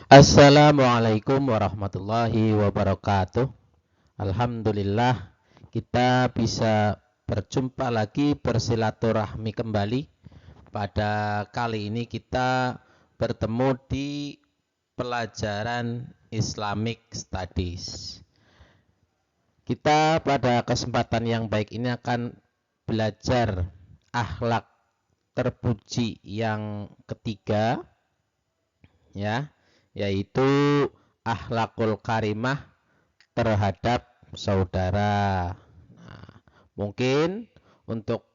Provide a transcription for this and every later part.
Assalamualaikum warahmatullahi wabarakatuh. Alhamdulillah kita bisa berjumpa lagi, bersilaturahmi kembali. Pada kali ini kita bertemu di pelajaran Islamic Studies. Kita pada kesempatan yang baik ini akan belajar akhlak terpuji yang ketiga, ya, yaitu akhlakul karimah terhadap saudara. Nah, mungkin untuk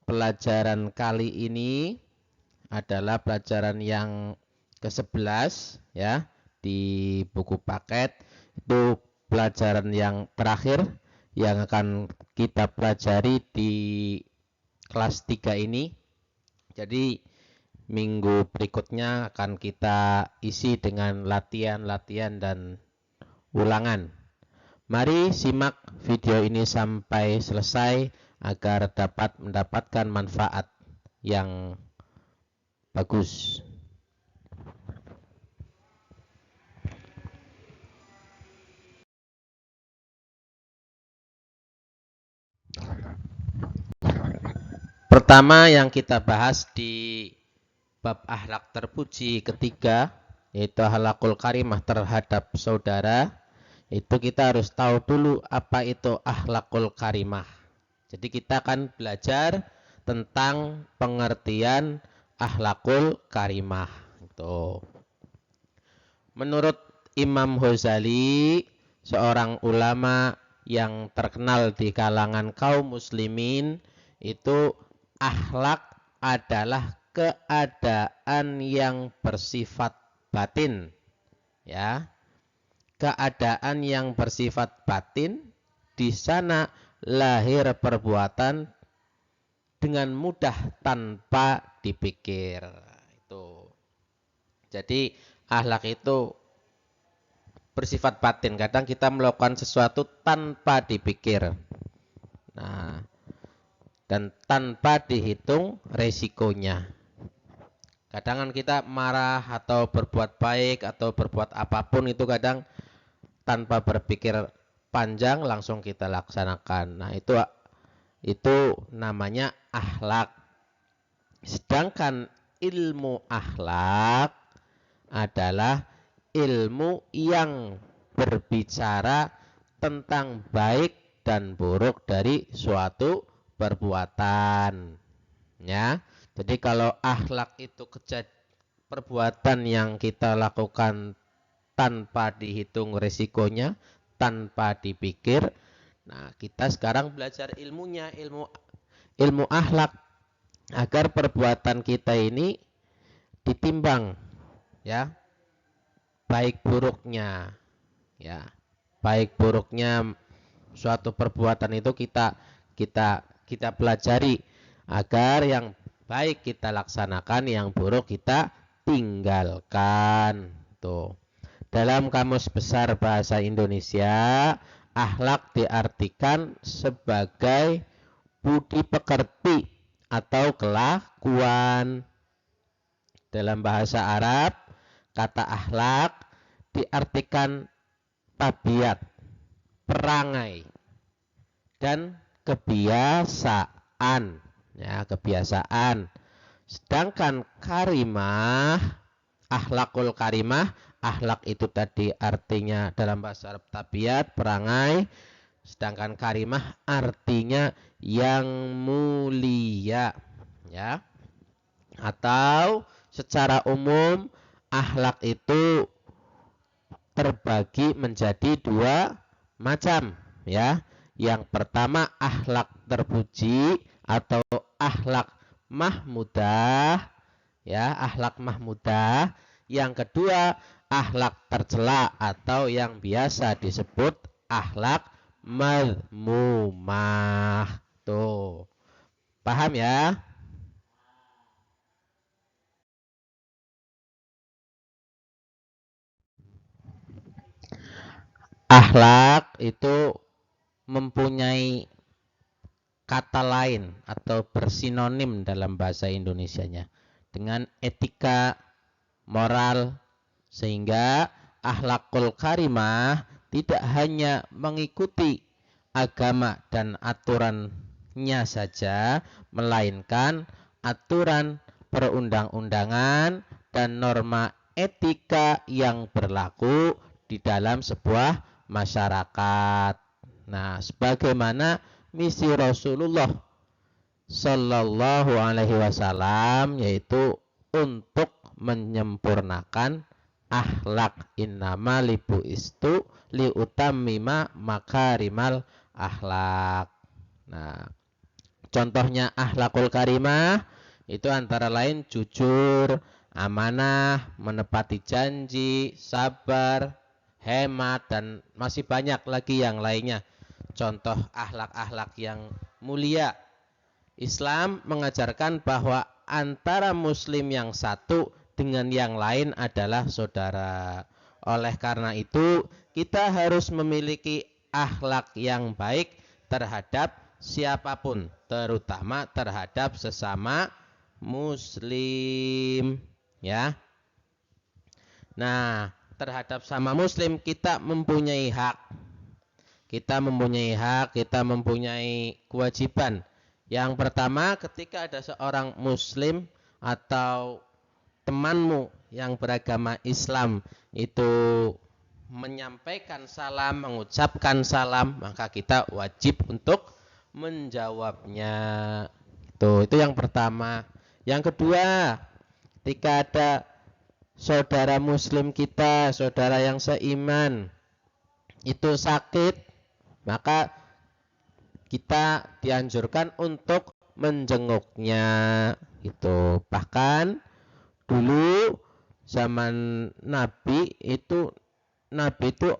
pelajaran kali ini adalah pelajaran yang ke-11 ya di buku paket. Itu pelajaran yang terakhir yang akan kita pelajari di kelas 3 ini. Jadi minggu berikutnya akan kita isi dengan latihan-latihan dan ulangan. Mari simak video ini sampai selesai agar dapat mendapatkan manfaat yang bagus. Pertama yang kita bahas di bab akhlak terpuji ketiga, yaitu akhlakul karimah terhadap saudara. Itu kita harus tahu dulu apa itu akhlakul karimah. Jadi kita akan belajar tentang pengertian akhlakul karimah. Itu. Menurut Imam Ghazali, seorang ulama yang terkenal di kalangan kaum muslimin, itu akhlak adalah keadaan yang bersifat batin. Ya, keadaan yang bersifat batin, di sana lahir perbuatan dengan mudah tanpa dipikir. Itu. Jadi akhlak itu bersifat batin. Kadang kita melakukan sesuatu tanpa dipikir. Nah, dan tanpa dihitung resikonya. Kadang kita marah atau berbuat baik atau berbuat apapun itu kadang tanpa berpikir panjang langsung kita laksanakan. Nah, itu namanya akhlak. Sedangkan ilmu akhlak adalah ilmu yang berbicara tentang baik dan buruk dari suatu perbuatan. Ya. Jadi kalau akhlak itu perbuatan yang kita lakukan tanpa dihitung risikonya, tanpa dipikir. Nah, kita sekarang belajar ilmunya, ilmu akhlak agar perbuatan kita ini ditimbang, ya, baik buruknya, ya, baik buruknya suatu perbuatan itu kita pelajari agar yang baik kita laksanakan, yang buruk kita tinggalkan. Tuh. Dalam Kamus Besar Bahasa Indonesia, akhlak diartikan sebagai budi pekerti atau kelakuan. Dalam bahasa Arab, kata akhlak diartikan tabiat, perangai, dan kebiasaan. Ya, kebiasaan. Sedangkan karimah, akhlakul karimah, akhlak itu tadi artinya dalam bahasa Arab tabiat, perangai. Sedangkan karimah artinya yang mulia, ya. Atau secara umum akhlak itu terbagi menjadi dua macam, ya. Yang pertama akhlak terpuji atau akhlak mahmudah, ya, akhlak mahmudah. Yang kedua akhlak tercela atau yang biasa disebut akhlak mazmumah. Tuh. Paham ya? Akhlak itu mempunyai kata lain atau bersinonim dalam bahasa Indonesianya dengan etika, moral, Sehingga akhlakul karimah tidak hanya mengikuti agama dan aturannya saja, melainkan aturan perundang-undangan dan norma etika yang berlaku di dalam sebuah masyarakat. Nah, sebagaimana misi Rasulullah Sallallahu Alaihi Wasallam yaitu untuk menyempurnakan akhlak. Innama libu istu liutamima makarimal akhlak. Nah, contohnya akhlakul karimah itu antara lain jujur, amanah, menepati janji, sabar, hemat, dan masih banyak lagi yang lainnya. Contoh akhlak-akhlak yang mulia. Islam mengajarkan bahwa antara muslim yang satu dengan yang lain adalah saudara. Oleh karena itu, kita harus memiliki akhlak yang baik terhadap siapapun, terutama terhadap sesama muslim, ya. Nah, terhadap sama muslim kita mempunyai hak. Kita mempunyai kewajiban. Yang pertama, ketika ada seorang muslim atau temanmu yang beragama Islam itu menyampaikan salam, mengucapkan salam, maka kita wajib untuk menjawabnya. Itu yang pertama. Yang kedua, ketika ada saudara muslim kita, saudara yang seiman itu sakit, maka kita dianjurkan untuk menjenguknya. Itu bahkan dulu zaman Nabi itu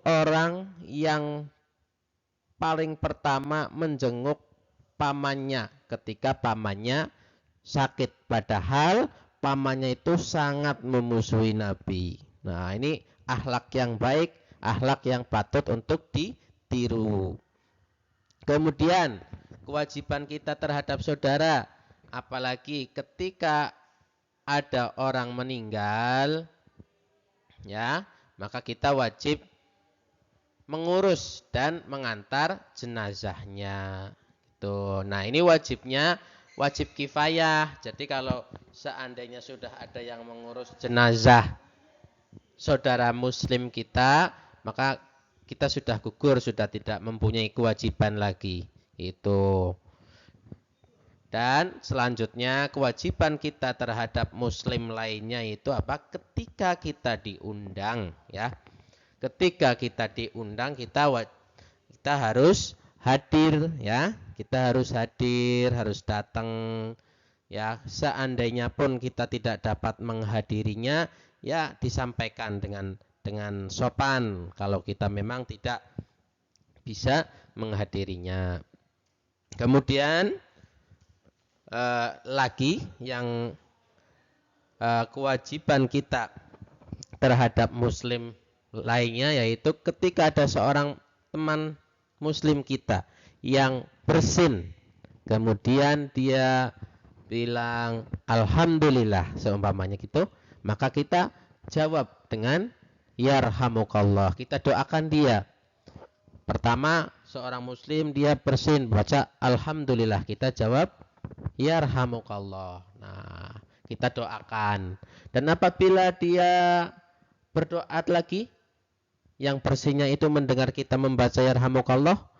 orang yang paling pertama menjenguk pamannya ketika pamannya sakit, padahal pamannya itu sangat memusuhi Nabi. Nah, ini akhlak yang baik, akhlak yang patut untuk ditiru. Kemudian kewajiban kita terhadap saudara, apalagi ketika ada orang meninggal, ya, maka kita wajib mengurus dan mengantar jenazahnya. Tuh. Nah, ini wajib kifayah. Jadi kalau seandainya sudah ada yang mengurus jenazah saudara muslim kita, maka kita sudah gugur, sudah tidak mempunyai kewajiban lagi. Itu. Dan selanjutnya kewajiban kita terhadap muslim lainnya itu apa? Ketika kita diundang, ya. Ketika kita diundang, kita harus hadir, ya. Kita harus hadir, harus datang, ya. Seandainya pun kita tidak dapat menghadirinya, ya disampaikan dengan sopan kalau kita memang tidak bisa menghadirinya. Kemudian lagi yang kewajiban kita terhadap muslim lainnya yaitu ketika ada seorang teman muslim kita yang bersin, kemudian dia bilang alhamdulillah seumpamanya gitu, maka kita jawab dengan yarhamukallah. Kita doakan dia. Pertama, seorang muslim dia bersin baca alhamdulillah, kita jawab yarhamukallah. Nah, kita doakan. Dan apabila dia berdoa lagi, yang bersinnya itu mendengar kita membaca yarhamukallah,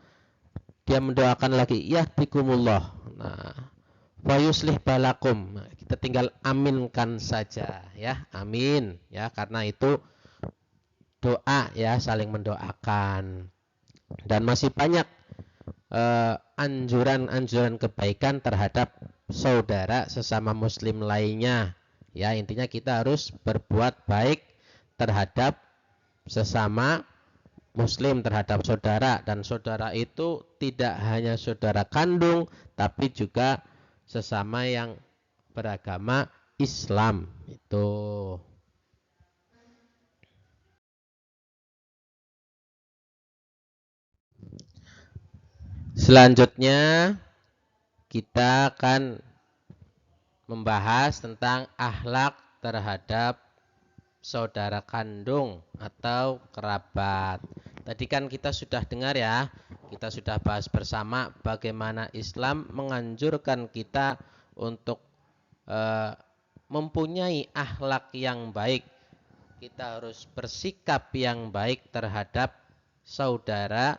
dia mendoakan lagi yahdikumullah. Nah, wa yuslih balakum. Kita tinggal aminkan saja, ya. Amin, ya, karena itu doa, ya, saling mendoakan. Dan masih banyak anjuran-anjuran kebaikan terhadap saudara sesama muslim lainnya. Ya, intinya kita harus berbuat baik terhadap sesama muslim, terhadap saudara, dan saudara itu tidak hanya saudara kandung tapi juga sesama yang beragama Islam. Itu. Selanjutnya kita akan membahas tentang akhlak terhadap saudara kandung atau kerabat. Tadi kan kita sudah dengar ya, kita sudah bahas bersama bagaimana Islam menganjurkan kita untuk mempunyai akhlak yang baik. Kita harus bersikap yang baik terhadap saudara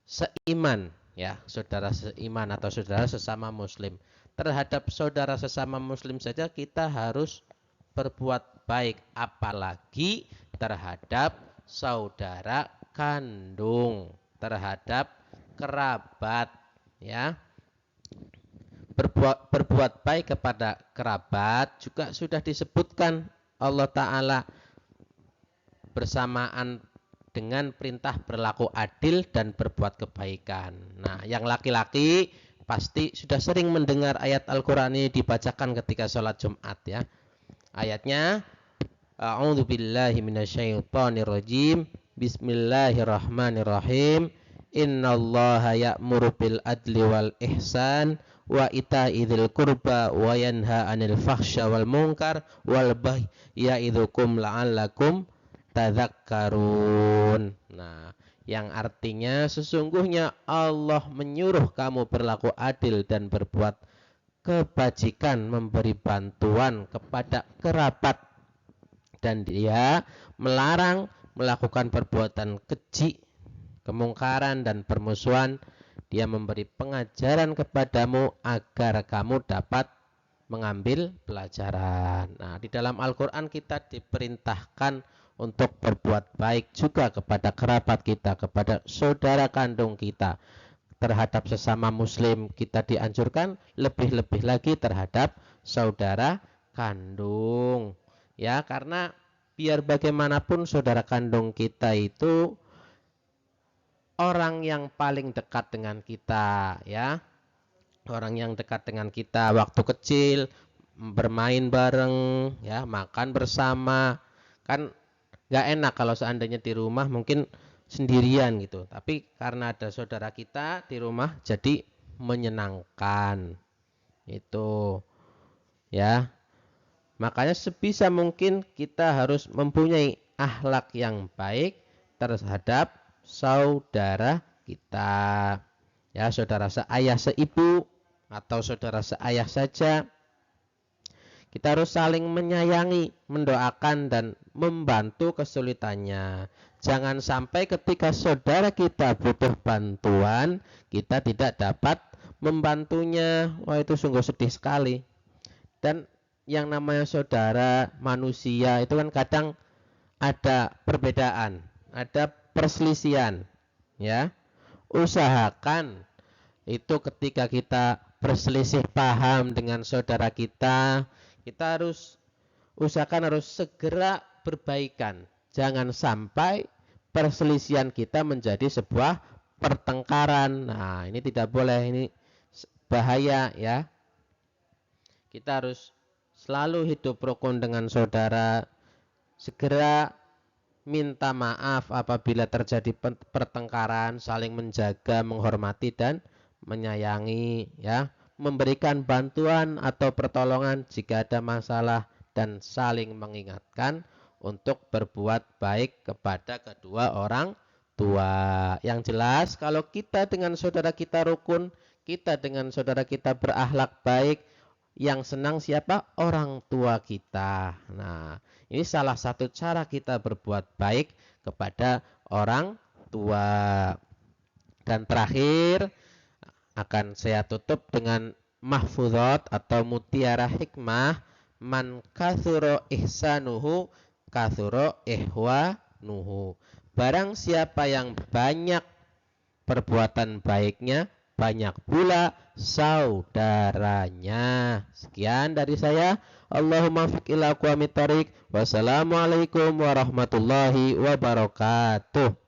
seiman, ya, saudara seiman atau saudara sesama muslim. Terhadap saudara sesama muslim saja kita harus berbuat baik, apalagi terhadap saudara kandung, terhadap kerabat, ya. Berbuat baik kepada kerabat juga sudah disebutkan Allah Ta'ala bersamaan dengan perintah berlaku adil dan berbuat kebaikan. Nah, yang laki-laki pasti sudah sering mendengar ayat Al-Quran ini dibacakan ketika sholat Jumat, ya. Ayatnya, A'udzu billahi minasyaitonir rajim. Bismillahirrahmanirrahim. Innallaha ya'muru bil adli wal ihsan wa ita'idzil qurba wa yanha 'anil fahsya wal munkar wal baghi ya'idzukum la'allakum tadzakkarun. Nah, yang artinya sesungguhnya Allah menyuruh kamu berlaku adil dan berbuat kebajikan, memberi bantuan kepada kerabat, dan Dia melarang melakukan perbuatan keji, kemungkaran dan permusuhan. Dia memberi pengajaran kepadamu agar kamu dapat mengambil pelajaran. Nah, di dalam Al-Quran kita diperintahkan untuk berbuat baik juga kepada kerabat kita, kepada saudara kandung kita. Terhadap sesama muslim kita dianjurkan, lebih-lebih lagi terhadap saudara kandung. Ya, karena biar bagaimanapun saudara kandung kita itu orang yang paling dekat dengan kita, ya. Orang yang dekat dengan kita waktu kecil, bermain bareng, ya, makan bersama. Kan gak enak kalau seandainya di rumah mungkin sendirian gitu. Tapi karena ada saudara kita di rumah jadi menyenangkan. Itu, ya. Makanya sebisa mungkin kita harus mempunyai akhlak yang baik terhadap saudara kita, ya, saudara seayah seibu atau saudara seayah saja. Kita harus saling menyayangi, mendoakan dan membantu kesulitannya. Jangan sampai ketika saudara kita butuh bantuan, kita tidak dapat membantunya. Wah, itu sungguh sedih sekali. Dan yang namanya saudara manusia itu kan kadang ada perbedaan, ada perselisihan, ya. Usahakan itu ketika kita berselisih paham dengan saudara kita harus usahakan harus segera berbaikan. Jangan sampai perselisihan kita menjadi sebuah pertengkaran. Nah, ini tidak boleh, ini bahaya, ya. Kita harus selalu hidup rukun dengan saudara, segera minta maaf apabila terjadi pertengkaran, saling menjaga, menghormati dan menyayangi, ya, memberikan bantuan atau pertolongan jika ada masalah dan saling mengingatkan untuk berbuat baik kepada kedua orang tua. Yang jelas kalau kita dengan saudara kita rukun, kita dengan saudara kita berakhlak baik, yang senang siapa? Orang tua kita. Nah, ini salah satu cara kita berbuat baik kepada orang tua. Dan terakhir akan saya tutup dengan mahfuzat atau mutiara hikmah. Man kathuro ihsanuhu kathuro ihwanuhu. Barang siapa yang banyak perbuatan baiknya, banyak pula saudaranya. Sekian dari saya. Allahumma fiq ila aqwamit thoriq. Wassalamualaikum warahmatullahi wabarakatuh.